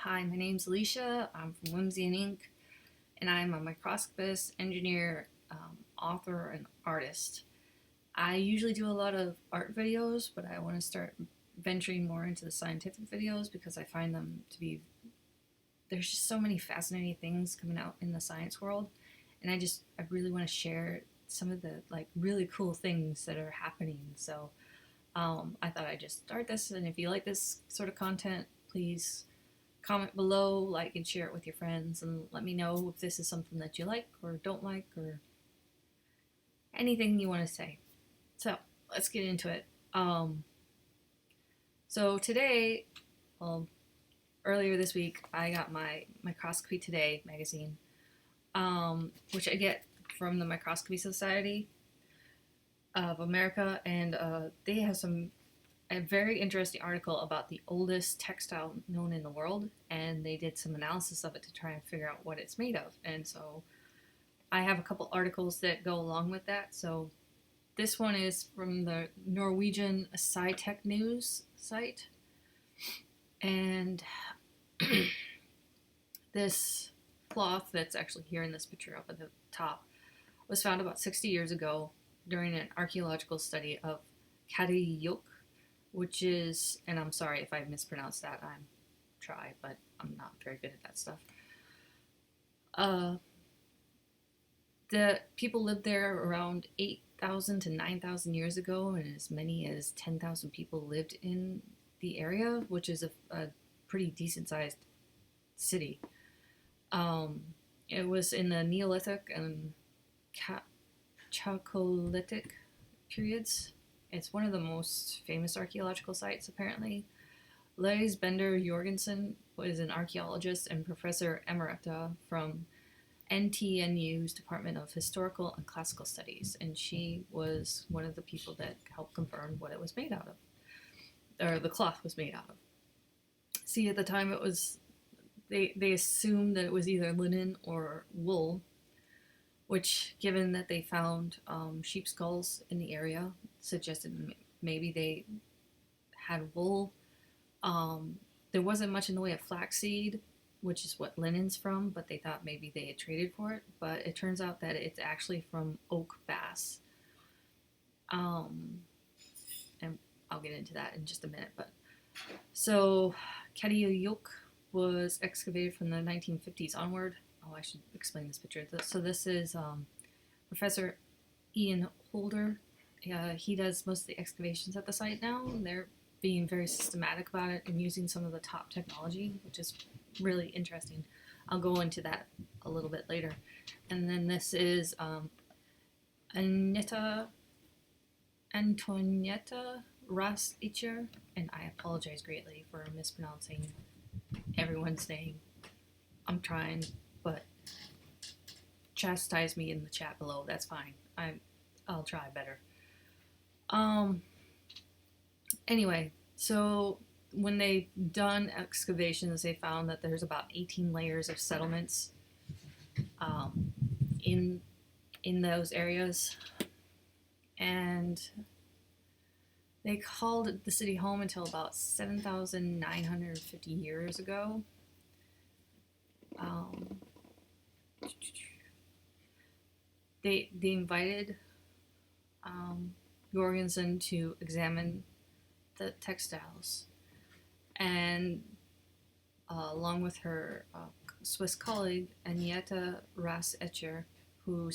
Hi, my name's Alicia. I'm from Whimsy and Ink, and I'm a microscopist, engineer, author, and artist. I usually do a lot of art videos, but I want to start venturing more into the scientific videos because I find them to be there's just so many fascinating things coming out in the science world, and I really want to share some of the really cool things that are happening. So I thought I'd just start this, and if you like this sort of content, please comment below, like and share it with your friends, and let me know if this is something that you like or don't like or anything you want to say. So let's get into it. So today, well, earlier this week, I got my Microscopy Today magazine, which I get from the Microscopy Society of America, and they have a very interesting article about the oldest textile known in the world, and they did some analysis of it to try and figure out what it's made of. And so I have a couple articles that go along with that. So this one is from the Norwegian SciTech News site, and this cloth that's actually here in this picture up at the top was found about 60 years ago during an archaeological study of Çatalhöyük, which is, and I'm sorry if I mispronounced that, I'm try, but I'm not very good at that stuff. The people lived there around 8,000 to 9,000 years ago, and as many as 10,000 people lived in the area, which is a pretty decent sized city. It was in the Neolithic and Chalcolithic periods. It's one of the most famous archaeological sites, apparently. Lise Bender Jorgensen was an archaeologist and professor emerita from NTNU's Department of Historical and Classical Studies, and she was one of the people that helped confirm what it was made out of, or the cloth was made out of. See, at the time it was, they assumed that it was either linen or wool, which, given that they found sheep skulls in the area, suggested maybe they had wool. There wasn't much in the way of flaxseed, which is what linen's from, but they thought maybe they had traded for it. But it turns out that it's actually from oak bast. And I'll get into that in just a minute. But so Çatalhöyük was excavated from the 1950s onward. Oh, I should explain this picture. So this is Professor Ian Holder. He does most of the excavations at the site now, and they're being very systematic about it and using some of the top technology, which is really interesting. I'll go into that a little bit later. And then this is Antoinetta Rasicher, and I apologize greatly for mispronouncing everyone's name. I'm trying, but chastise me in the chat below. That's fine. I'll try better. Anyway, so when they've done excavations, they found that there's about 18 layers of settlements in those areas, and they called the city home until about 7,950 years ago. They invited Jorgensen to examine the textiles, and along with her Swiss colleague Agneta Ras-Etcher, who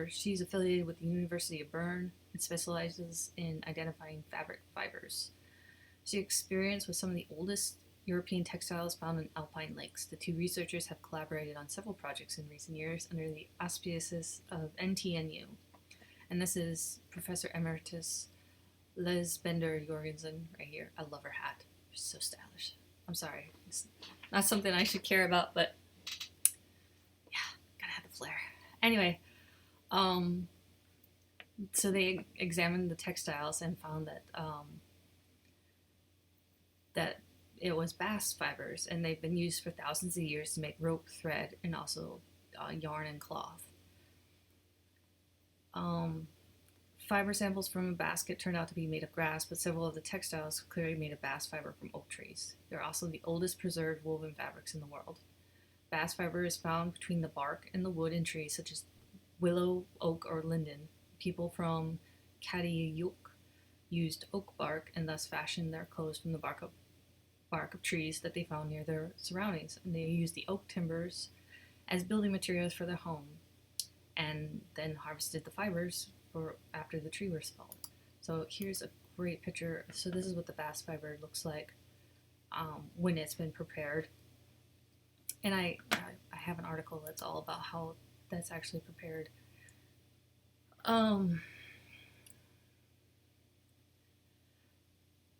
she's affiliated with the University of Bern and specializes in identifying fabric fibers. She experienced with some of the oldest European textiles found in alpine lakes. The two researchers have collaborated on several projects in recent years under the auspices of NTNU. And this is Professor Emeritus Lise Bender Jorgensen right here. I love her hat. She's so stylish. I'm sorry. It's not something I should care about, but yeah, gotta have the flair. Anyway, so they examined the textiles and found that that it was bast fibers, and they've been used for thousands of years to make rope, thread, and also yarn and cloth. Fiber samples from a basket turned out to be made of grass, but several of the textiles clearly made of bast fiber from oak trees. They're also the oldest preserved woven fabrics in the world. Bast fiber is found between the bark and the wood in trees such as willow, oak, or linden. People from Çatalhöyük used oak bark and thus fashioned their clothes from the bark of trees that they found near their surroundings. And they used the oak timbers as building materials for their home, and then harvested the fibers for after the tree was felled. So here's a great picture. So this is what the bast fiber looks like when it's been prepared. And I have an article that's all about how that's actually prepared.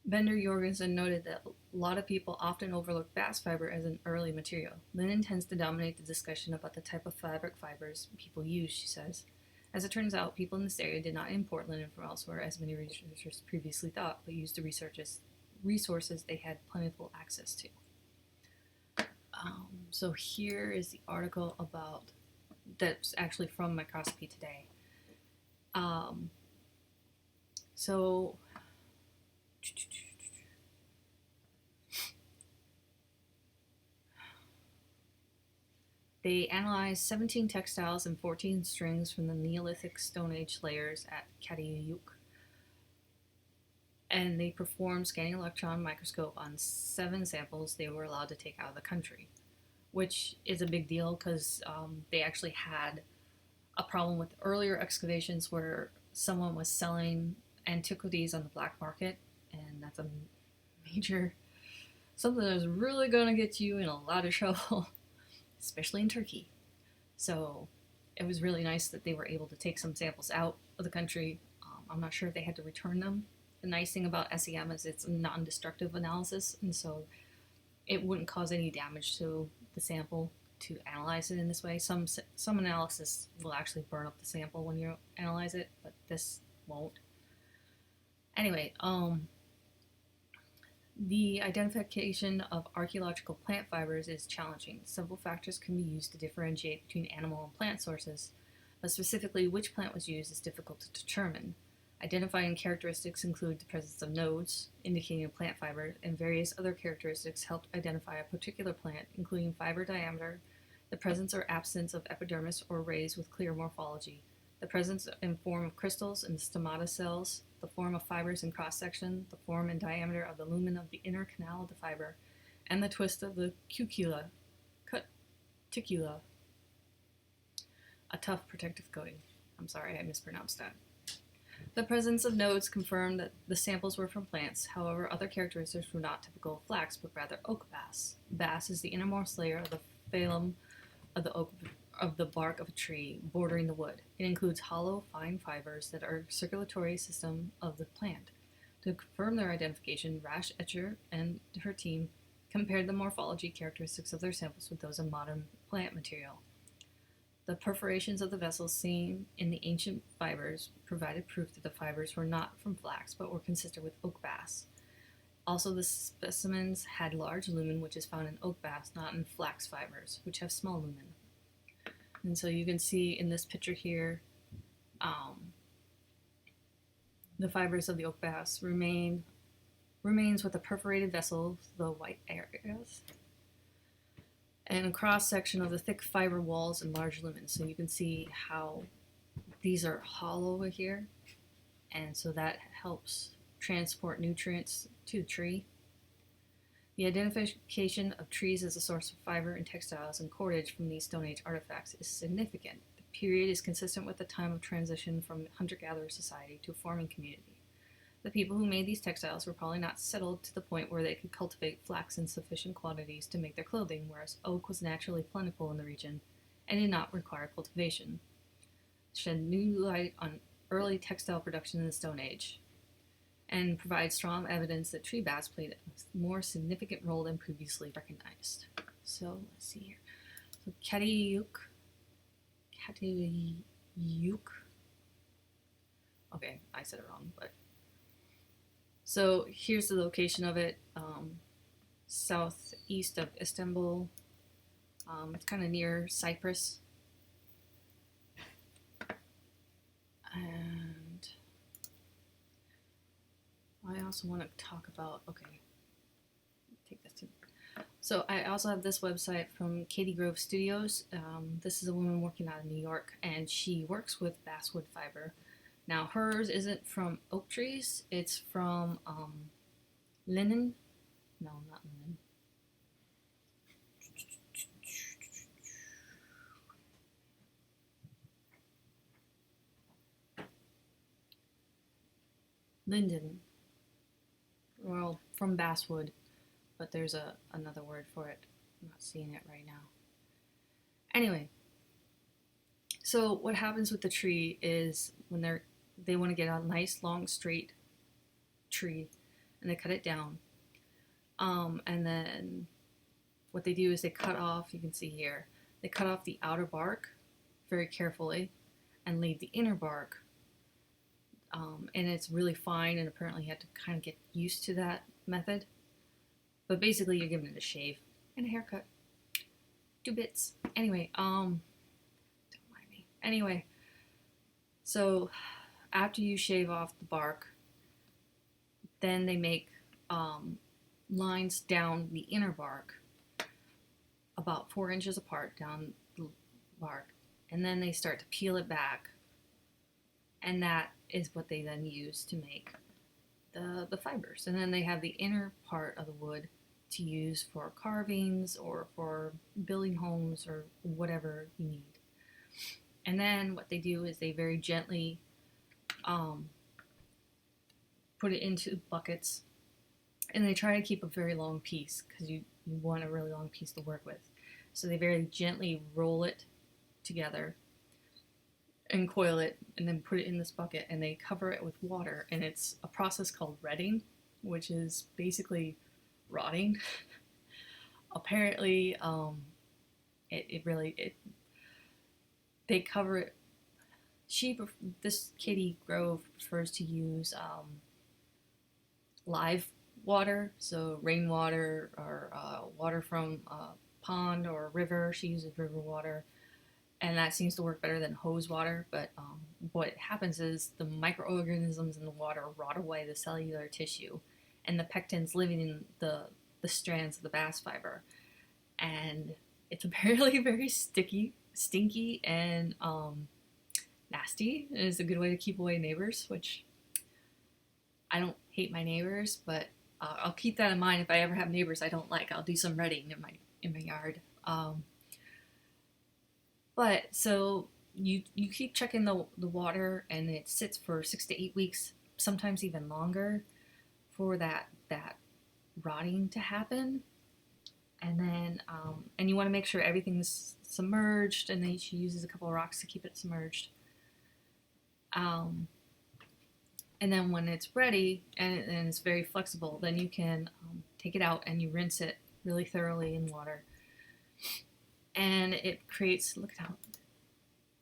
Bender Jorgensen noted that a lot of people often overlook bast fiber as an early material. Linen tends to dominate the discussion about the type of fabric fibers people use, she says. As it turns out, people in this area did not import linen from elsewhere, as many researchers previously thought, but used the resources they had plentiful access to. So here is the article about that's actually from Microscopy Today. So they analyzed 17 textiles and 14 strings from the Neolithic Stone Age layers at Çatalhöyük, and they performed scanning electron microscope on 7 samples they were allowed to take out of the country, which is a big deal because they actually had a problem with earlier excavations where someone was selling antiquities on the black market, and that's a major something that's really going to get you in a lot of trouble, especially in Turkey. So it was really nice that they were able to take some samples out of the country. I'm not sure if they had to return them. The nice thing about SEM is it's a non-destructive analysis, and so it wouldn't cause any damage to the sample to analyze it in this way. Some analysis will actually burn up the sample when you analyze it, but this won't. Anyway, the identification of archaeological plant fibers is challenging. Several factors can be used to differentiate between animal and plant sources, but specifically which plant was used is difficult to determine. Identifying characteristics include the presence of nodes, indicating a plant fiber, and various other characteristics help identify a particular plant, including fiber diameter, the presence or absence of epidermis or rays with clear morphology, the presence and form of crystals and stomata cells, the form of fibers in cross-section, the form and diameter of the lumen of the inner canal of the fiber, and the twist of the cuticula, a tough protective coating. I'm sorry, I mispronounced that. The presence of nodes confirmed that the samples were from plants. However, other characteristics were not typical of flax, but rather oak bast. Bast is the innermost layer of the phloem of the bark of a tree bordering the wood. It includes hollow, fine fibers that are circulatory system of the plant. To confirm their identification, Rasch Etcher and her team compared the morphology characteristics of their samples with those of modern plant material. The perforations of the vessels seen in the ancient fibers provided proof that the fibers were not from flax, but were consistent with oak bast. Also, the specimens had large lumen, which is found in oak bast, not in flax fibers, which have small lumen. And so you can see in this picture here, the fibers of the oak bast remains with the perforated vessels, the white areas, and a cross-section of the thick fiber walls and large lumens. So you can see how these are hollow over here, and so that helps transport nutrients to the tree. The identification of trees as a source of fiber and textiles and cordage from these Stone Age artifacts is significant. The period is consistent with the time of transition from hunter-gatherer society to a farming community. The people who made these textiles were probably not settled to the point where they could cultivate flax in sufficient quantities to make their clothing, whereas oak was naturally plentiful in the region and did not require cultivation. Shed new light on early textile production in the Stone Age, and provide strong evidence that tree bast played a more significant role than previously recognized. So let's see here. So Çatalhöyük. Okay, I said it wrong, but so here's the location of it. Southeast of Istanbul. It's kind of near Cyprus. And also want to talk about, okay, take this too. So I also have this website from Katie Grove Studios. This is a woman working out of New York, and she works with basswood fiber. Now hers isn't from oak trees, it's from linen. No, not linen. Linden. Well, from basswood, but there's another word for it. I'm not seeing it right now. Anyway, so what happens with the tree is when they want to get a nice long straight tree, and they cut it down, and then what they do is they cut off. You can see here they cut off the outer bark very carefully, and leave the inner bark. And it's really fine, and apparently you have to kind of get used to that method. But basically, you're giving it a shave and a haircut. 2 bits. Anyway, don't mind me. Anyway, so after you shave off the bark, then they make lines down the inner bark about 4 inches apart down the bark, and then they start to peel it back, and that is what they then use to make the fibers. And then they have the inner part of the wood to use for carvings or for building homes or whatever you need. And then what they do is they very gently put it into buckets, and they try to keep a very long piece because you want a really long piece to work with. So they very gently roll it together and coil it, and then put it in this bucket, and they cover it with water, and it's a process called retting, which is basically rotting. Apparently, they cover it. This Katie Grove prefers to use live water, so rainwater or water from a pond or a river. She uses river water, and that seems to work better than hose water. But what happens is the microorganisms in the water rot away the cellular tissue, and the pectins living in the strands of the bast fiber. And it's apparently very stinky, and nasty. And it's a good way to keep away neighbors, which I don't hate my neighbors, but I'll keep that in mind if I ever have neighbors I don't like. I'll do some retting in my yard. But so you keep checking the water, and it sits for 6 to 8 weeks, sometimes even longer, for that rotting to happen. And then and you want to make sure everything's submerged, and then she uses a couple of rocks to keep it submerged. And then when it's ready and it's very flexible, then you can take it out and you rinse it really thoroughly in water. And it creates, look at how,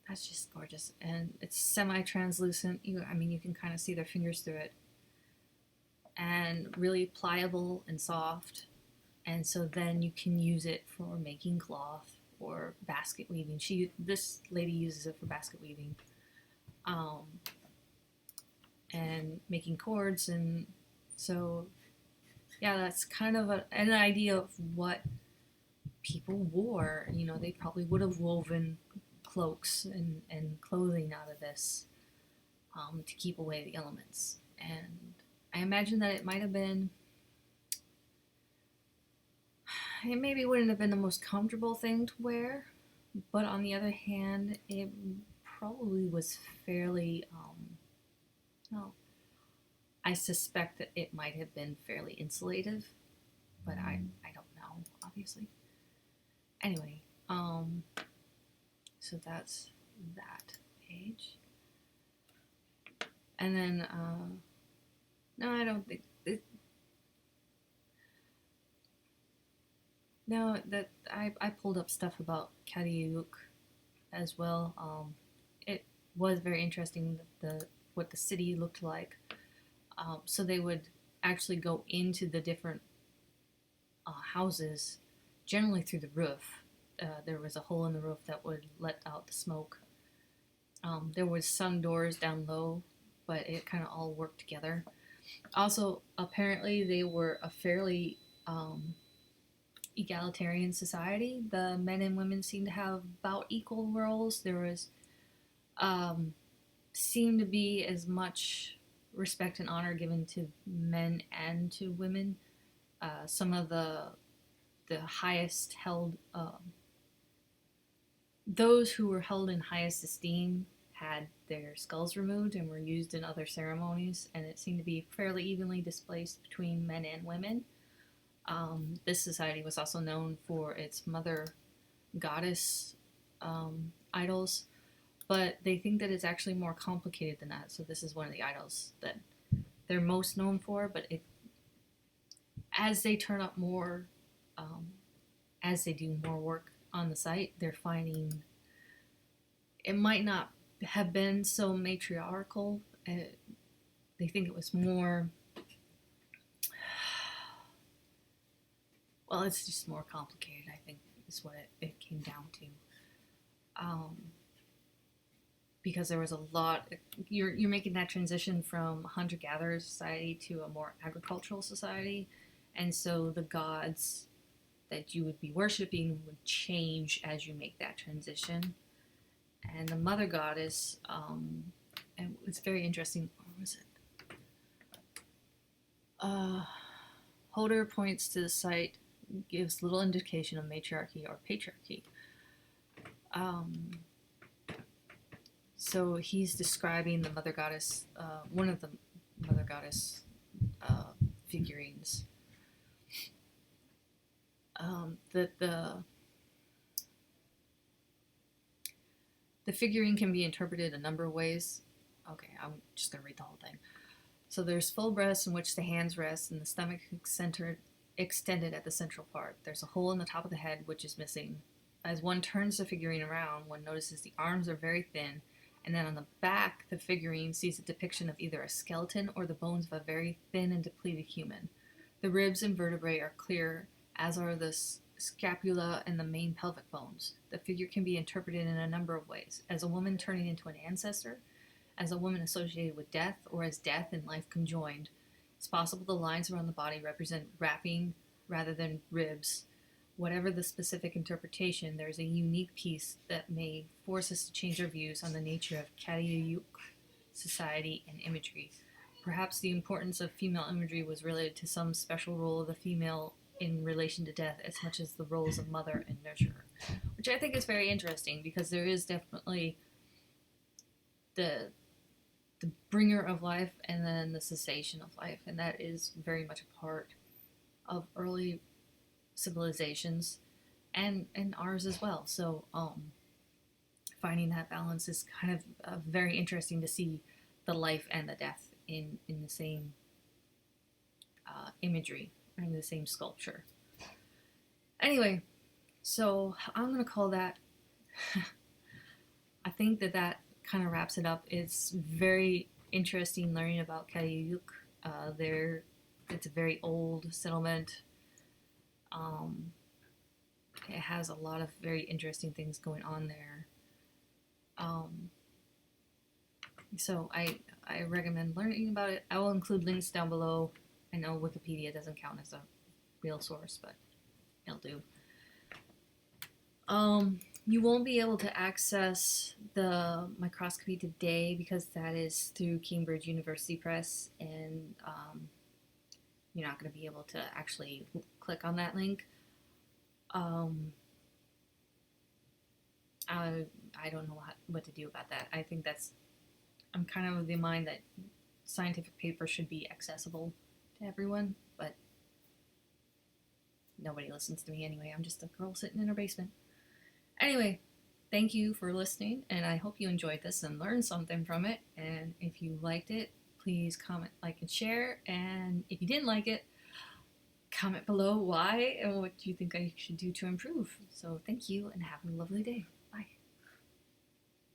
that's just gorgeous. And it's semi-translucent. You can kind of see their fingers through it. And really pliable and soft. And so then you can use it for making cloth or basket weaving. This lady uses it for basket weaving. And making cords. And so, yeah, that's kind of an idea of what people wore. They probably would have woven cloaks and clothing out of this to keep away the elements. And I imagine that it maybe wouldn't have been the most comfortable thing to wear, but on the other hand, it probably was fairly, I suspect that it might have been fairly insulative, but I don't know, obviously. Anyway, so that's that page. And then, no, I don't think it. No, that I pulled up stuff about Çatalhöyük as well. It was very interesting what the city looked like. So they would actually go into the different houses, generally through the roof. There was a hole in the roof that would let out the smoke. There was some doors down low, but it kind of all worked together. Also, apparently, they were a fairly egalitarian society. The men and women seemed to have about equal roles. There was um, seemed to be as much respect and honor given to men and to women. Some of the highest held those who were held in highest esteem had their skulls removed and were used in other ceremonies, and it seemed to be fairly evenly displaced between men and women. This society was also known for its mother goddess idols, but they think that it's actually more complicated than that. So this is one of the idols that they're most known for, but as they turn up more, um, as they do more work on the site, they're finding it might not have been so matriarchal. They think it was more, well, it's just more complicated, I think, is what it came down to. Um, because there was a lot, you're making that transition from hunter-gatherer society to a more agricultural society, and so the gods that you would be worshiping would change as you make that transition. And the mother goddess, and it's very interesting. What was it? Holder points to the site, gives little indication of matriarchy or patriarchy. So he's describing the mother goddess, one of the mother goddess figurines. That the figurine can be interpreted a number of ways. Okay, I'm just going to read the whole thing. So there's full breast in which the hands rest and the stomach extended at the central part. There's a hole in the top of the head which is missing. As one turns the figurine around, one notices the arms are very thin, and then on the back, the figurine sees a depiction of either a skeleton or the bones of a very thin and depleted human. The ribs and vertebrae are clear, as are the scapula and the main pelvic bones. The figure can be interpreted in a number of ways: as a woman turning into an ancestor, as a woman associated with death, or as death and life conjoined. It's possible the lines around the body represent wrapping rather than ribs. Whatever the specific interpretation, there's a unique piece that may force us to change our views on the nature of Çatalhöyük society and imagery. Perhaps the importance of female imagery was related to some special role of the female in relation to death as much as the roles of mother and nurturer, which I think is very interesting because there is definitely the bringer of life and then the cessation of life, and that is very much a part of early civilizations and ours as well. So finding that balance is kind of very interesting to see the life and the death in the same imagery, in the same sculpture. Anyway, so I'm going to call that, I think that kind of wraps it up. It's very interesting learning about Çatalhöyük. It's a very old settlement. It has a lot of very interesting things going on there. So I recommend learning about it. I will include links down below. I know Wikipedia doesn't count as a real source, but it'll do. You won't be able to access the microscopy today because that is through Cambridge University Press, and you're not going to be able to actually click on that link. I don't know what to do about that. I think I'm kind of of the mind that scientific paper should be accessible to everyone, but nobody listens to me anyway. I'm just a girl sitting in her basement. Anyway, thank you for listening, and I hope you enjoyed this and learned something from it. And if you liked it, please comment, like, and share. And if you didn't like it, comment below why and what you think I should do to improve. So thank you, and have a lovely day.